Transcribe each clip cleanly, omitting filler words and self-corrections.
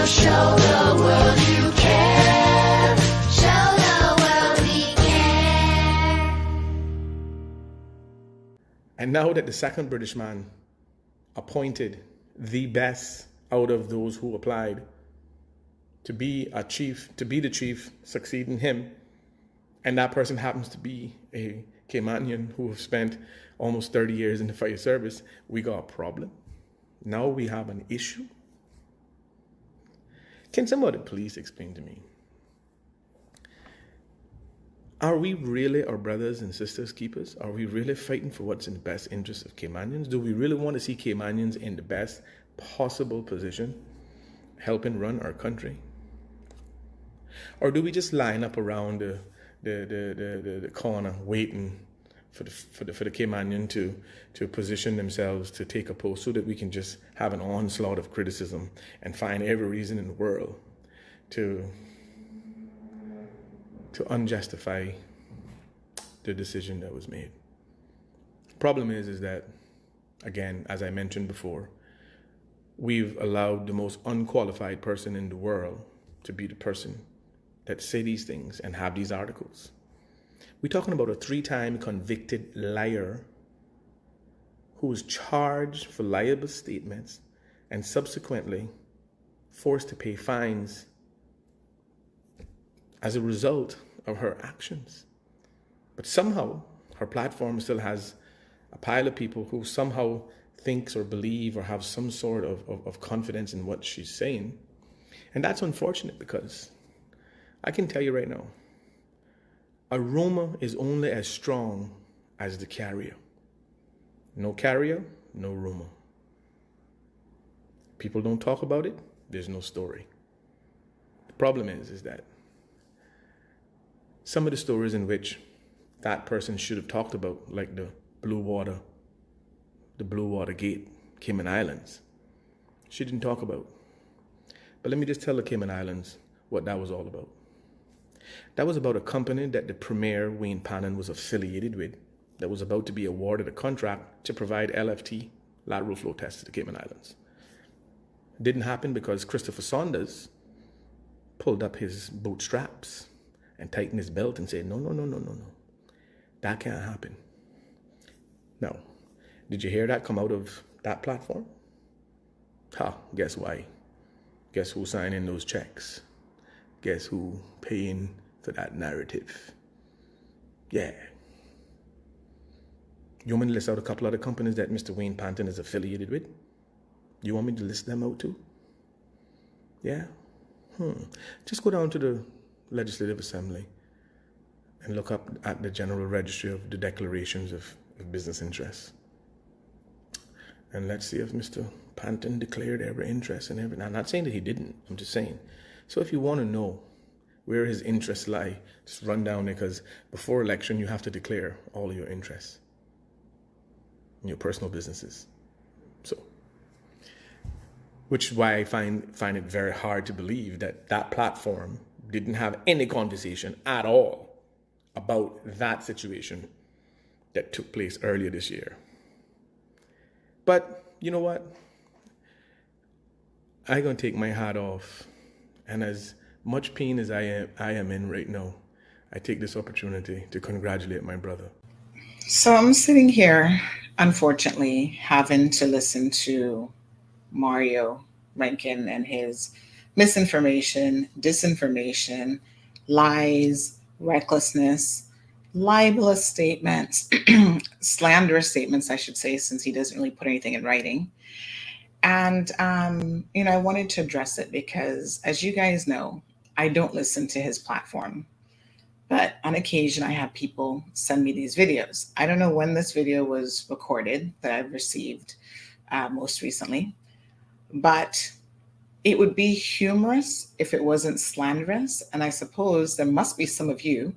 Show the world you care. Show the world we care. And now that the second British man appointed the best out of those who applied to be the chief succeeding him, and that person happens to be a Caymanian who have spent almost 30 years in the fire service, we got a problem. Now we have an issue. Can somebody please explain to me? Are we really our brothers and sisters keepers? Are we really fighting for what's in the best interest of Caymanians? Do we really want to see Caymanians in the best possible position, helping run our country? Or do we just line up around the corner waiting for the Caymanian to position themselves to take a post so that we can just have an onslaught of criticism and find every reason in the world to unjustify the decision that was made? The problem is that, again, as I mentioned before, we've allowed the most unqualified person in the world to be the person that say these things and have these articles. We're talking about a 3-time convicted liar who was charged for liable statements and subsequently forced to pay fines as a result of her actions. But somehow her platform still has a pile of people who somehow thinks or believe or have some sort of confidence in what she's saying. And that's unfortunate, because I can tell you right now, a rumor is only as strong as the carrier. No carrier, no rumor. People don't talk about it, there's no story. The problem is that some of the stories in which that person should have talked about, like the Blue Water Gate, Cayman Islands, she didn't talk about. But let me just tell the Cayman Islands what that was all about. That was about a company that the Premier, Wayne Panton, was affiliated with, that was about to be awarded a contract to provide LFT, lateral flow tests, to the Cayman Islands. It didn't happen because Christopher Saunders pulled up his bootstraps and tightened his belt and said, no. That can't happen. Now, did you hear that come out of that platform? Guess why? Guess who's signing those checks? Guess who paying for that narrative? Yeah. You want me to list out a couple other companies that Mr. Wayne Panton is affiliated with? You want me to list them out too? Yeah? Just go down to the Legislative Assembly and look up at the General Registry of the Declarations of Business Interests. And let's see if Mr. Panton declared every interest and everything. I'm not saying that he didn't. I'm just saying. So if you want to know where his interests lie, just run down there, because before election, you have to declare all of your interests in your personal businesses. So, which is why I find it very hard to believe that that platform didn't have any conversation at all about that situation that took place earlier this year. But you know what? I'm going to take my hat off. And as much pain as I am in right now, I take this opportunity to congratulate my brother. So I'm sitting here, unfortunately, having to listen to Mario Rankin and his misinformation, disinformation, lies, recklessness, libelous statements, slanderous statements, I should say, since he doesn't really put anything in writing. And, I wanted to address it because, as you guys know, I don't listen to his platform. But on occasion, I have people send me these videos. I don't know when this video was recorded that I've received most recently, but it would be humorous if it wasn't slanderous. And I suppose there must be some of you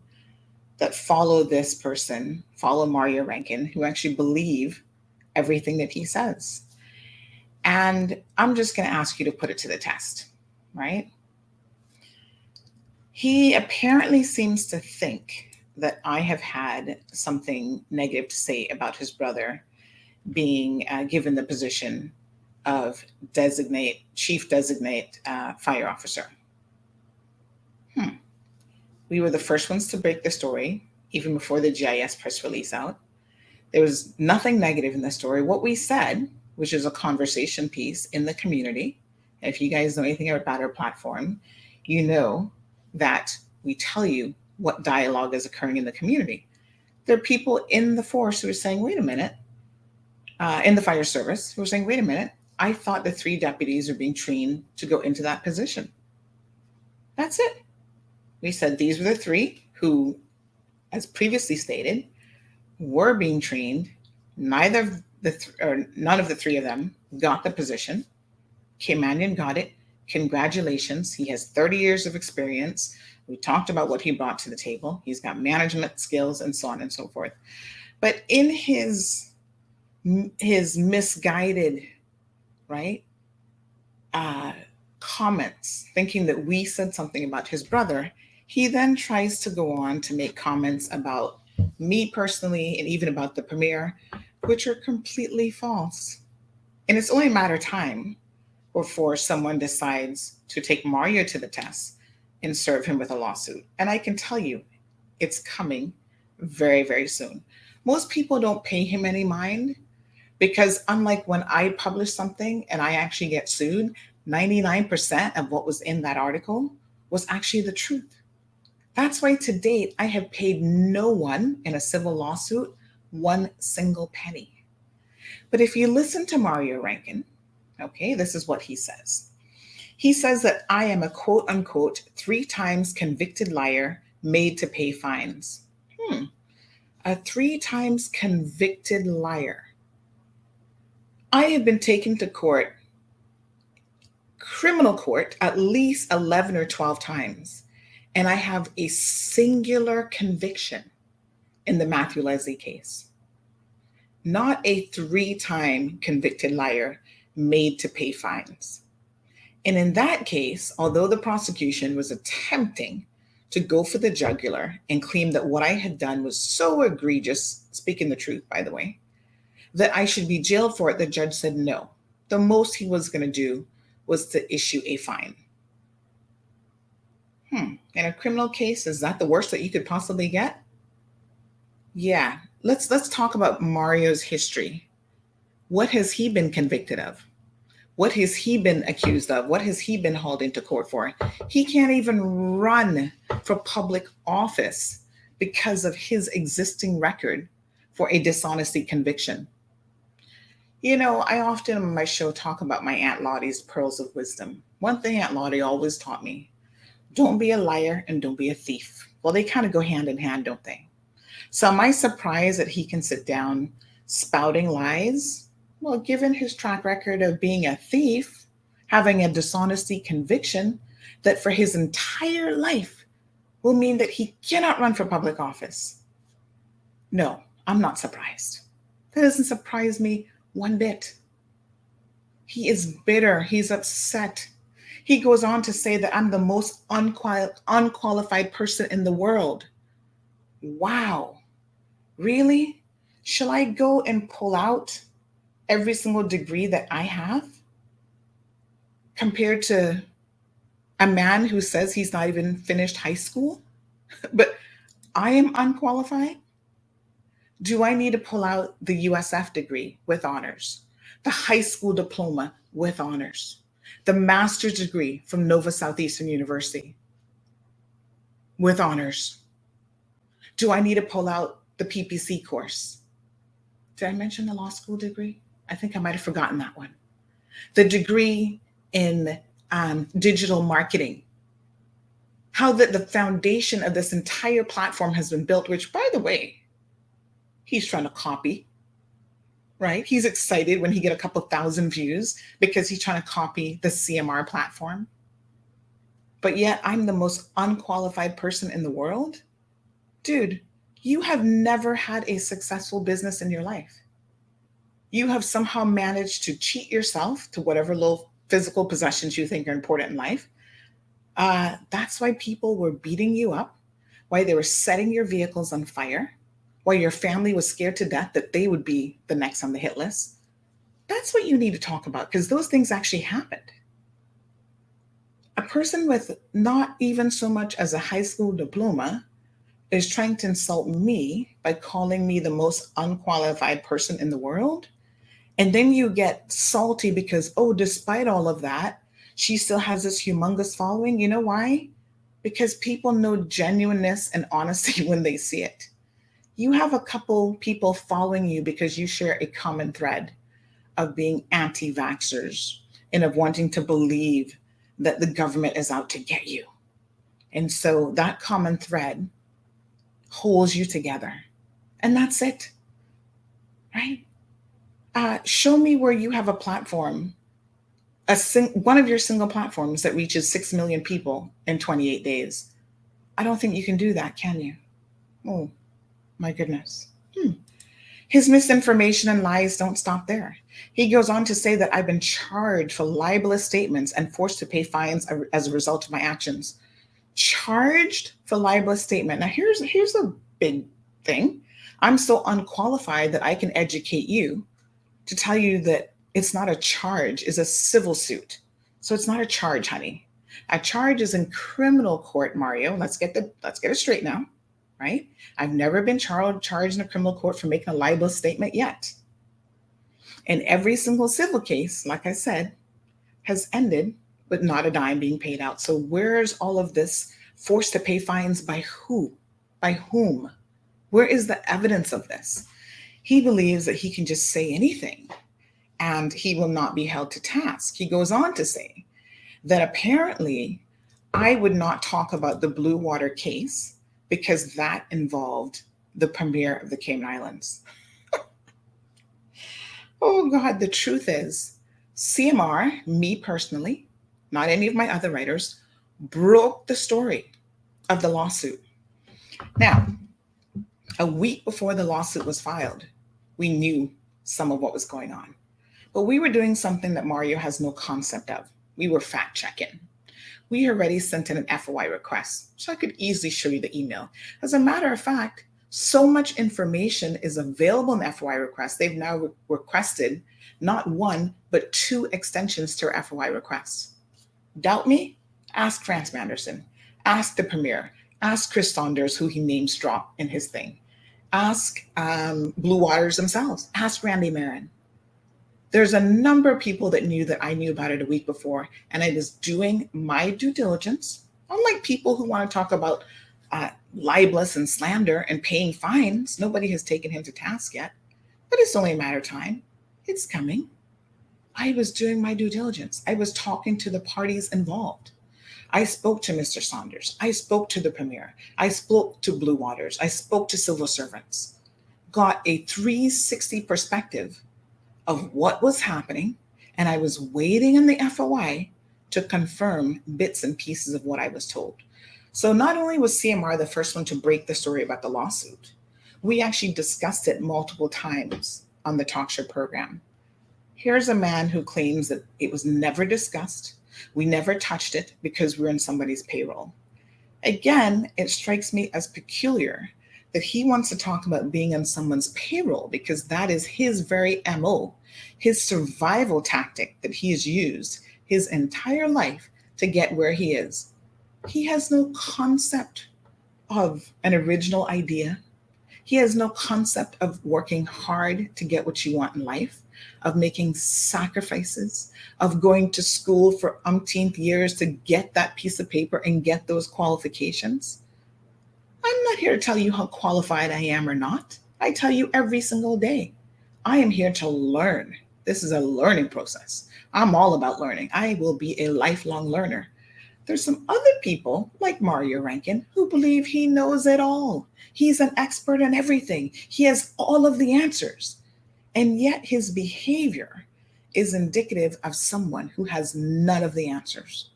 that follow this person, follow Mario Rankin, who actually believe everything that he says. And I'm just going to ask you to put it to the test, right? He apparently seems to think that I have had something negative to say about his brother being given the position of chief designate fire officer. Hmm. We were the first ones to break the story, even before the GIS press release out. There was nothing negative in the story. What we said, which is a conversation piece in the community, if you guys know anything about our platform, you know that we tell you what dialogue is occurring in the community. There are people in the force who are saying, wait a minute, in the fire service, who are saying, wait a minute, I thought the 3 deputies are being trained to go into that position. That's it. We said these were the 3 who, as previously stated, were being trained. None of the 3 of them got the position. Kim Mannion got it. Congratulations. He has 30 years of experience. We talked about what he brought to the table. He's got management skills and so on and so forth. But in his misguided, right, comments, thinking that we said something about his brother, he then tries to go on to make comments about me personally and even about the premier, which are completely false. And it's only a matter of time before someone decides to take Mario to the test and serve him with a lawsuit. And I can tell you, it's coming very, very soon. Most people don't pay him any mind because, unlike when I publish something and I actually get sued, 99% of what was in that article was actually the truth. That's why to date, I have paid no one in a civil lawsuit one single penny. But if you listen to Mario Rankin, okay, this is what he says. He says that I am a quote unquote 3 times convicted liar made to pay fines. A 3 times convicted liar. I have been taken to court, criminal court, at least 11 or 12 times. And I have a singular conviction in the Matthew Leslie case. Not a 3-time convicted liar made to pay fines. And in that case, although the prosecution was attempting to go for the jugular and claim that what I had done was so egregious, speaking the truth, by the way, that I should be jailed for it, the judge said no. The most he was going to do was to issue a fine. In a criminal case, is that the worst that you could possibly get? Yeah. Let's talk about Mario's history. What has he been convicted of? What has he been accused of? What has he been hauled into court for? He can't even run for public office because of his existing record for a dishonesty conviction. You know, I often on my show talk about my Aunt Lottie's pearls of wisdom. One thing Aunt Lottie always taught me: don't be a liar and don't be a thief. Well, they kind of go hand in hand, don't they? So am I surprised that he can sit down spouting lies? Well, given his track record of being a thief, having a dishonesty conviction that for his entire life will mean that he cannot run for public office. No, I'm not surprised. That doesn't surprise me one bit. He is bitter. He's upset. He goes on to say that I'm the most unqualified person in the world. Wow. Really? Shall I go and pull out every single degree that I have compared to a man who says he's not even finished high school? But I am unqualified? Do I need to pull out the USF degree with honors, the high school diploma with honors, the master's degree from Nova Southeastern University with honors? Do I need to pull out the PPC course? Did I mention the law school degree? I think I might have forgotten that one. The degree in digital marketing. How the foundation of this entire platform has been built, which, by the way, he's trying to copy, right? He's excited when he get a couple thousand views because he's trying to copy the CMR platform. But yet I'm the most unqualified person in the world? Dude, you have never had a successful business in your life. You have somehow managed to cheat yourself to whatever little physical possessions you think are important in life. That's why people were beating you up, why they were setting your vehicles on fire, why your family was scared to death that they would be the next on the hit list. That's what you need to talk about because those things actually happened. A person with not even so much as a high school diploma is trying to insult me by calling me the most unqualified person in the world. And then you get salty because, oh, despite all of that, she still has this humongous following. You know why? Because people know genuineness and honesty when they see it. You have a couple people following you because you share a common thread of being anti vaxxers and of wanting to believe that the government is out to get you. And so that common thread holds you together. And that's it, right? Show me where you have a platform, one of your single platforms that reaches 6 million people in 28 days. I don't think you can do that, can you? Oh, my goodness. His misinformation and lies don't stop there. He goes on to say that I've been charged for libelous statements and forced to pay fines as a result of my actions. Charged for libelous statement. Now here's a big thing. I'm so unqualified that I can educate you to tell you that it's not a charge, it's a civil suit. So it's not a charge, honey. A charge is in criminal court, Mario. Let's get it straight now, right? I've never been charged in a criminal court for making a libelous statement yet. And every single civil case, like I said, has ended with not a dime being paid out. So where's all of this forced to pay fines by who? By whom? Where is the evidence of this? He believes that he can just say anything and he will not be held to task. He goes on to say that apparently I would not talk about the Blue Water case because that involved the premier of the Cayman Islands. Oh God, the truth is, CMR, me personally, not any of my other writers, broke the story of the lawsuit. Now, a week before the lawsuit was filed, we knew some of what was going on. But we were doing something that Mario has no concept of. We were fact checking. We already sent in an FOI request, so I could easily show you the email. As a matter of fact, so much information is available in the FOI request. They've now requested not one, but 2 extensions to our FOI requests. Doubt me? Ask France Manderson. Ask the premier. Ask Chris Saunders, who he names drop in his thing. Ask Blue Waters themselves. Ask Randy Marin. There's a number of people that knew that I knew about it a week before, and I was doing my due diligence. Unlike people who want to talk about libelous and slander and paying fines, nobody has taken him to task yet, but it's only a matter of time. It's coming. I was doing my due diligence. I was talking to the parties involved. I spoke to Mr. Saunders. I spoke to the premier. I spoke to Blue Waters. I spoke to civil servants. Got a 360 perspective of what was happening, and I was waiting in the FOI to confirm bits and pieces of what I was told. So not only was CMR the first one to break the story about the lawsuit, we actually discussed it multiple times on the talk show program. Here's a man who claims that it was never discussed. We never touched it because we're in somebody's payroll. Again, it strikes me as peculiar that he wants to talk about being on someone's payroll because that is his very MO, his survival tactic that he has used his entire life to get where he is. He has no concept of an original idea. He has no concept of working hard to get what you want in life, of making sacrifices, of going to school for umpteenth years to get that piece of paper and get those qualifications. I'm not here to tell you how qualified I am or not. I tell you every single day. I am here to learn. This is a learning process. I'm all about learning. I will be a lifelong learner. There's some other people like Mario Rankin who believe he knows it all. He's an expert in everything. He has all of the answers. And yet his behavior is indicative of someone who has none of the answers.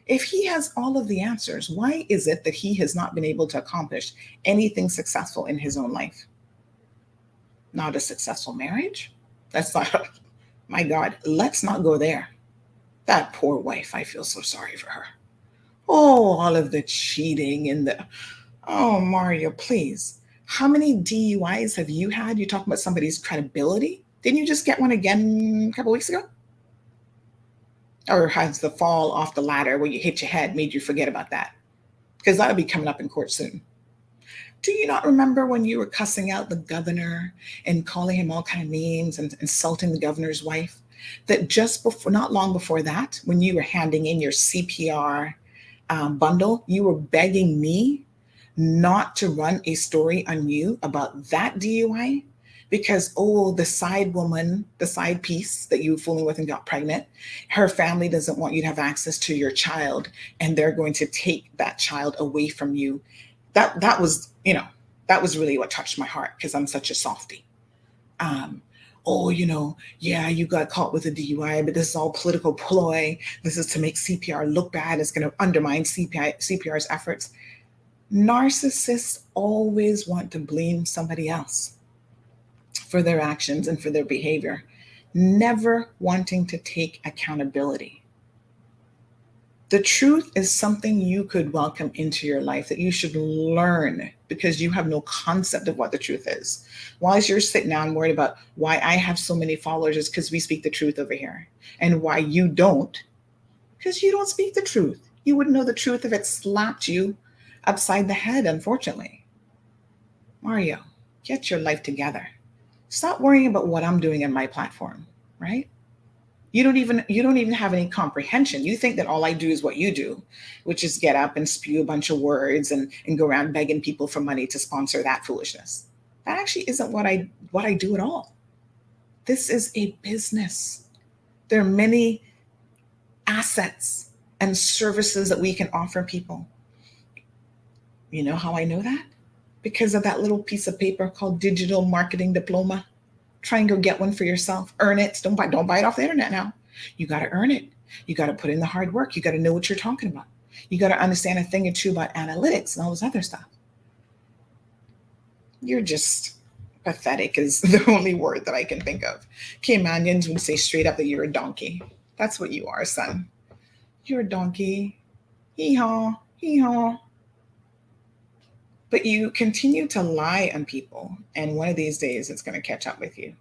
If he has all of the answers, why is it that he has not been able to accomplish anything successful in his own life? Not a successful marriage? That's not, my God, let's not go there. That poor wife, I feel so sorry for her. Oh, all of the cheating and oh, Mario, please. How many DUIs have you had? You talk about somebody's credibility. Didn't you just get one again a couple weeks ago? Or has the fall off the ladder where you hit your head made you forget about that? Because that'll be coming up in court soon. Do you not remember when you were cussing out the governor and calling him all kind of names and insulting the governor's wife? That just before, not long before that, when you were handing in your CPR bundle, you were begging me not to run a story on you about that DUI because, oh, the side woman, the side piece that you were fooling with and got pregnant, her family doesn't want you to have access to your child and they're going to take that child away from you. That was, that was really what touched my heart because I'm such a softie. Um, oh, yeah, you got caught with a DUI, but this is all political ploy. This is to make CPR look bad. It's going to undermine CPR's efforts. Narcissists always want to blame somebody else for their actions and for their behavior, never wanting to take accountability. The truth is something you could welcome into your life that you should learn because you have no concept of what the truth is. While you're sitting down worried about why I have so many followers is because we speak the truth over here. And why you don't, because you don't speak the truth. You wouldn't know the truth if it slapped you upside the head, unfortunately. Mario, get your life together. Stop worrying about what I'm doing in my platform, right? You don't even have any comprehension. You think that all I do is what you do, which is get up and spew a bunch of words and go around begging people for money to sponsor that foolishness. That actually isn't what I do at all. This is a business. There are many assets and services that we can offer people. You know how I know that? Because of that little piece of paper called digital marketing diploma. Try and go get one for yourself. Earn it. Don't buy it off the internet now. You got to earn it. You got to put in the hard work. You got to know what you're talking about. You got to understand a thing or two about analytics and all this other stuff. You're just pathetic is the only word that I can think of. Caymanians would say straight up that you're a donkey. That's what you are, son. You're a donkey. Hee-haw, hee-haw. But you continue to lie on people, and one of these days it's going to catch up with you.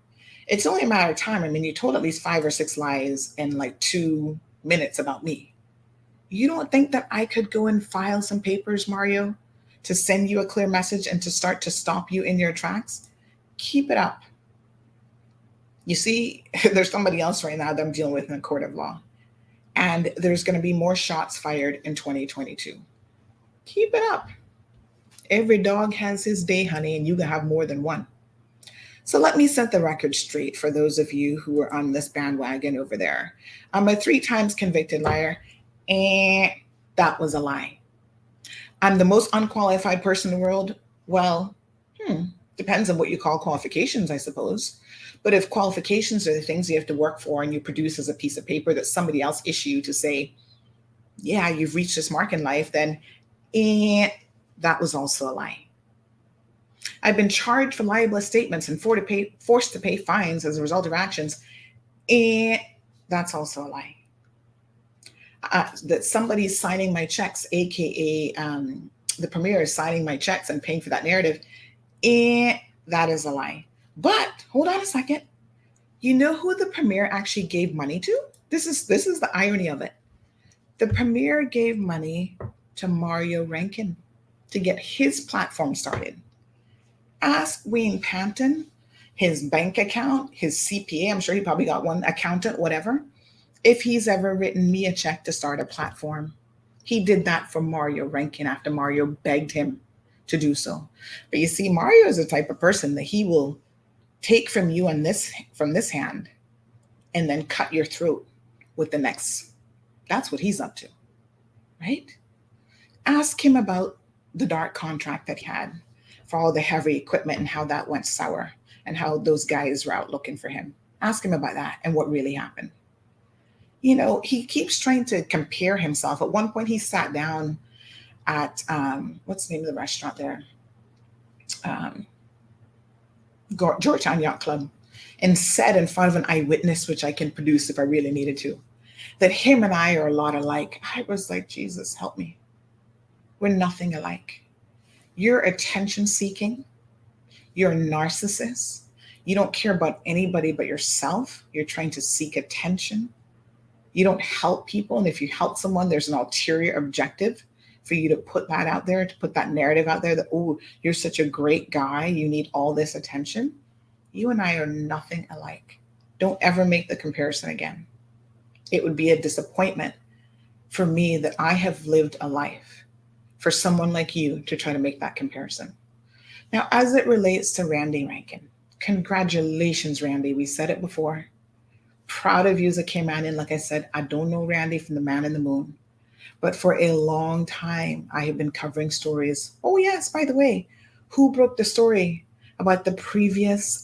It's only a matter of time. I mean, you told at least 5 or 6 lies in like 2 minutes about me. You don't think that I could go and file some papers, Mario, to send you a clear message and to start to stop you in your tracks? Keep it up. You see, there's somebody else right now that I'm dealing with in the court of law, and there's going to be more shots fired in 2022. Keep it up. Every dog has his day, honey, and you can have more than one. So let me set the record straight for those of you who are on this bandwagon over there. I'm a 3 times convicted liar, and that was a lie. I'm the most unqualified person in the world. Well, depends on what you call qualifications, I suppose. But if qualifications are the things you have to work for and you produce as a piece of paper that somebody else issued to say, yeah, you've reached this mark in life, then that was also a lie. I've been charged for libelous statements and forced to pay fines as a result of actions, and that's also a lie. That somebody's signing my checks, aka the premier is signing my checks and paying for that narrative, and that is a lie. But hold on a second. You know who the premier actually gave money to? This is the irony of it. The premier gave money to Mario Rankin to get his platform started. Ask Wayne Pampton, his bank account, his CPA, I'm sure he probably got one, accountant, whatever, if he's ever written me a check to start a platform. He did that for Mario Rankin after Mario begged him to do so. But you see, Mario is the type of person that he will take from you from this hand and then cut your throat with the next. That's what he's up to, right? Ask him about the dark contract that he had for all the heavy equipment and how that went sour and how those guys were out looking for him. Ask him about that and what really happened. You know, he keeps trying to compare himself. At one point he sat down at, what's the name of the restaurant there? Georgetown Yacht Club, and said in front of an eyewitness, which I can produce if I really needed to, that him and I are a lot alike. I was like, Jesus, help me. We're nothing alike. You're attention seeking. You're a narcissist. You don't care about anybody but yourself. You're trying to seek attention. You don't help people. And if you help someone, there's an ulterior objective for you to put that out there, to put that narrative out there that, oh, you're such a great guy. You need all this attention. You and I are nothing alike. Don't ever make the comparison again. It would be a disappointment for me that I have lived a life for someone like you to try to make that comparison. Now, as it relates to Randy Rankin, congratulations, Randy. We said it before. Proud of you as a Caymanian. Like I said, I don't know Randy from the man in the moon, but for a long time, I have been covering stories. Oh, yes, by the way, who broke the story about the previous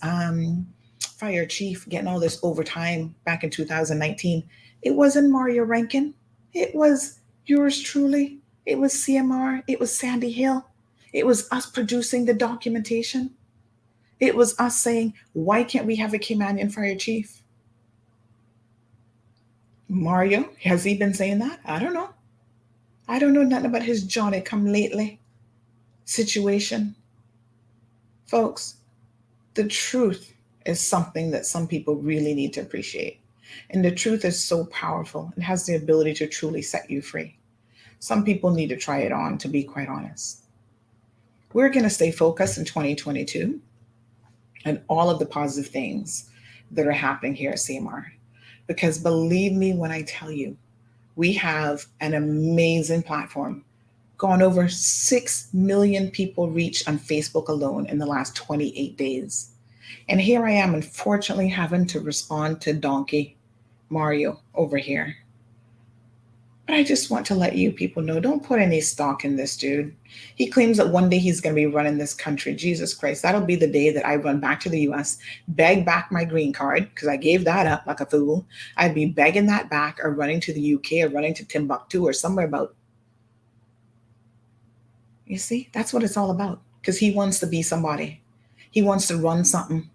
fire chief getting all this overtime back in 2019? It wasn't Mario Rankin. It was yours truly. It was CMR. It was Sandy Hill. It was us producing the documentation. It was us saying, why can't we have a Caymanian fire chief? Mario, has he been saying that? I don't know. I don't know nothing about his Johnny come lately situation. Folks, the truth is something that some people really need to appreciate. And the truth is so powerful. It has the ability to truly set you free. Some people need to try it on, to be quite honest. We're going to stay focused in 2022 and all of the positive things that are happening here at CMR. Because believe me when I tell you, we have an amazing platform. Gone over 6 million people reached on Facebook alone in the last 28 days. And here I am, unfortunately, having to respond to Donkey Mario over here. But I just want to let you people know, don't put any stock in this dude. He claims that one day he's going to be running this country. Jesus Christ, that'll be the day that I run back to the US, beg back my green card, because I gave that up like a fool. I'd be begging that back, or running to the UK, or running to Timbuktu, or somewhere about. You see, that's what it's all about, because he wants to be somebody. He wants to run something,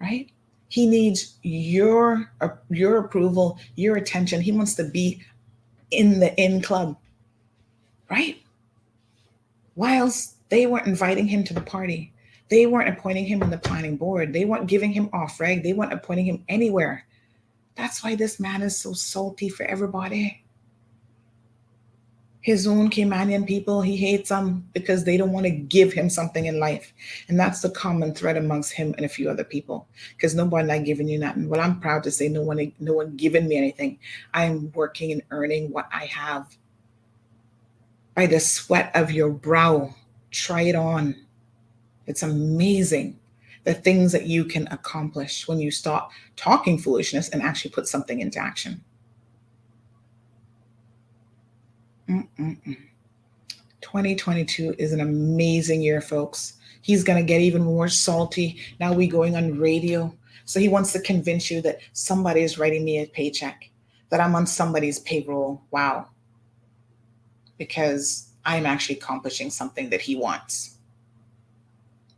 right? He needs your approval, your attention. He wants to be in the in club, right? Whilst they weren't inviting him to the party, they weren't appointing him on the planning board, they weren't giving him off reg, they weren't appointing him anywhere. That's why this man is so salty for everybody. His own Caymanian people, he hates them because they don't want to give him something in life. And that's the common thread amongst him and a few other people. Because nobody not giving you nothing. Well, I'm proud to say no one giving me anything. I'm working and earning what I have by the sweat of your brow. Try it on. It's amazing the things that you can accomplish when you stop talking foolishness and actually put something into action. 2022 is an amazing year, folks. He's going to get even more salty. Now we're going on radio. So he wants to convince you that somebody is writing me a paycheck, that I'm on somebody's payroll. Wow. Because I'm actually accomplishing something that he wants.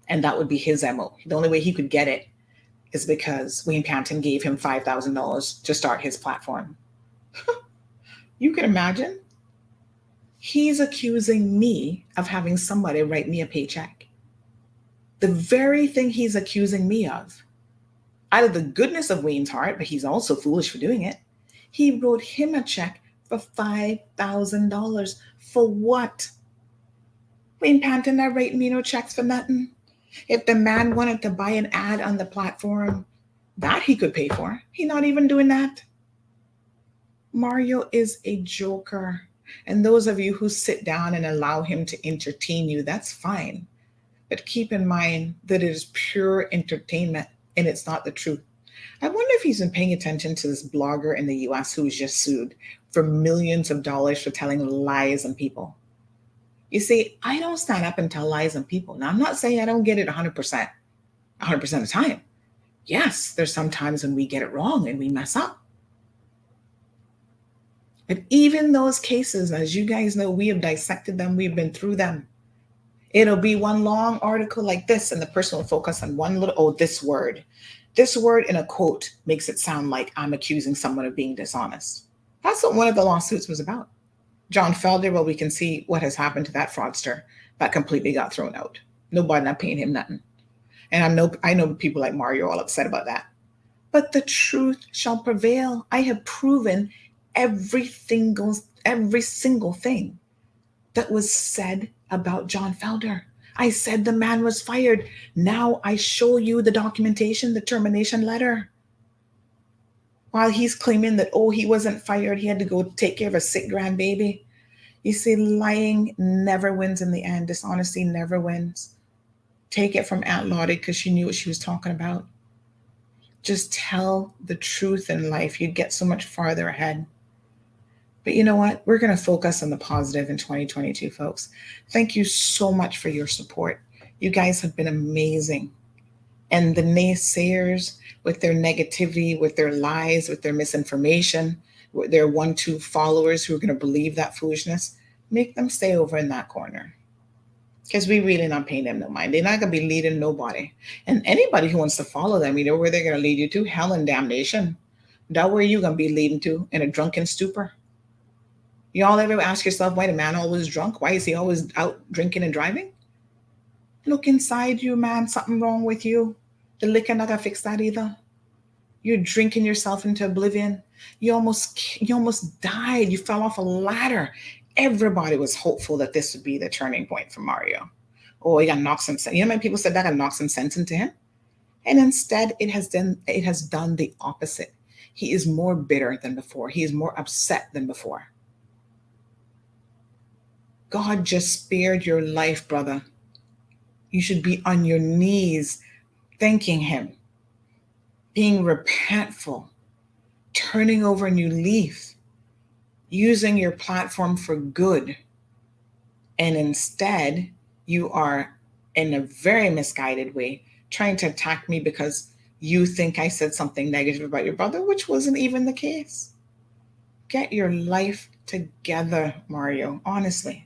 And that would be his MO. The only way he could get it is because Wayne Panton gave him $5,000 to start his platform. You can imagine. He's accusing me of having somebody write me a paycheck. The very thing he's accusing me of, out of the goodness of Wayne's heart, but he's also foolish for doing it, he wrote him a check for $5,000. For what? Wayne Panton not writing me no checks for nothing. If the man wanted to buy an ad on the platform, that he could pay for. He's not even doing that. Mario is a joker. And those of you who sit down and allow him to entertain you, that's fine. But keep in mind that it is pure entertainment and it's not the truth. I wonder if he's been paying attention to this blogger in the US who was just sued for millions of dollars for telling lies on people. You see, I don't stand up and tell lies on people. Now, I'm not saying I don't get it 100% of the time. Yes, there's some times when we get it wrong and we mess up. But even those cases, as you guys know, we have dissected them. We've been through them. It'll be one long article like this, and the person will focus on one little, oh, this word. This word in a quote makes it sound like I'm accusing someone of being dishonest. That's what one of the lawsuits was about. John Felder, well, we can see what has happened to that fraudster that completely got thrown out. Nobody not paying him nothing. And I know people like Mario are all upset about that. But the truth shall prevail. I have proven every single thing that was said about John Felder. I said the man was fired. Now I show you the documentation, the termination letter. While he's claiming that, oh, he wasn't fired, he had to go take care of a sick grandbaby. You see, lying never wins in the end. Dishonesty never wins. Take it from Aunt Lottie because she knew what she was talking about. Just tell the truth in life. You'd get so much farther ahead. But you know what? We're going to focus on the positive in 2022, folks. Thank you so much for your support. You guys have been amazing. And the naysayers with their negativity, with their lies, with their misinformation, with their 1-2 followers who are going to believe that foolishness, make them stay over in that corner. Because we really not paying them no mind. They're not going to be leading nobody. And anybody who wants to follow them, you know where they're going to lead you to? Hell and damnation. That where you going to be leading to? In a drunken stupor. Y'all ever ask yourself, why the man always drunk? Why is he always out drinking and driving? Look inside you, man. Something wrong with you. The liquor not gonna fix that either. You're drinking yourself into oblivion. You almost died. You fell off a ladder. Everybody was hopeful that this would be the turning point for Mario. Oh, he got knocked some sense. You know how many people said that got knocked some sense into him? And instead, it has done the opposite. He is more bitter than before. He is more upset than before. God just spared your life, brother. You should be on your knees thanking him, being repentful, turning over a new leaf, using your platform for good. And instead, you are, in a very misguided way, trying to attack me because you think I said something negative about your brother, which wasn't even the case. Get your life together, Mario, honestly.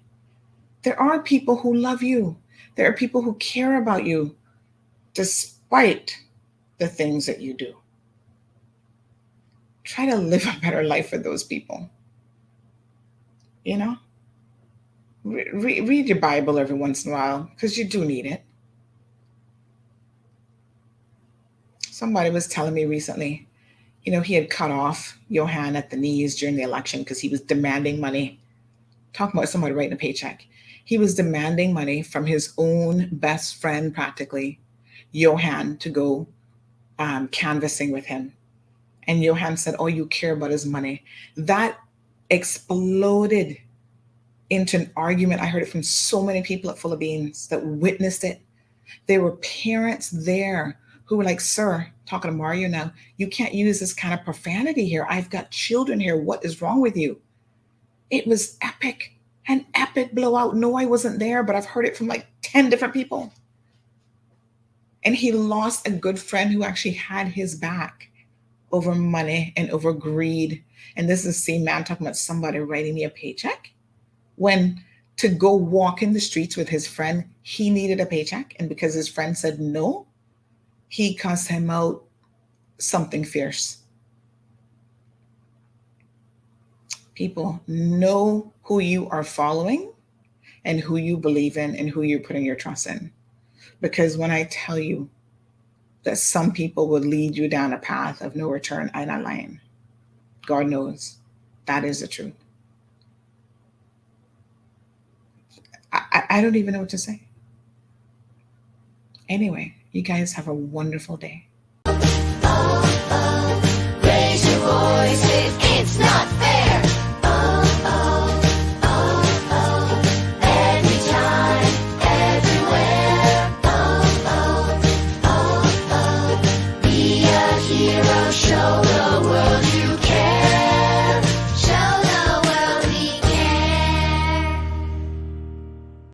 There are people who love you. There are people who care about you despite the things that you do. Try to live a better life for those people. You know? Read your Bible every once in a while because you do need it. Somebody was telling me recently, you know, he had cut off Johan at the knees during the election because he was demanding money. Talking about somebody writing a paycheck. He was demanding money from his own best friend, practically, Johan, to go canvassing with him. And Johan said, oh, you care about his money. That exploded into an argument. I heard it from so many people at Full of Beans that witnessed it. There were parents there who were like, sir, talking to Mario now, you can't use this kind of profanity here. I've got children here. What is wrong with you? It was epic. An epic blowout. No, I wasn't there, but I've heard it from like 10 different people. And he lost a good friend who actually had his back over money and over greed. And this is the same man talking about somebody writing me a paycheck when to go walk in the streets with his friend, he needed a paycheck. And because his friend said no, he cussed him out something fierce. People, know who you are following and who you believe in and who you're putting your trust in. Because when I tell you that some people will lead you down a path of no return, I'm not lying. God knows that is the truth. I don't even know what to say. Anyway, you guys have a wonderful day. Raise your voices, it's not fair. Anytime, everywhere. Be a hero, show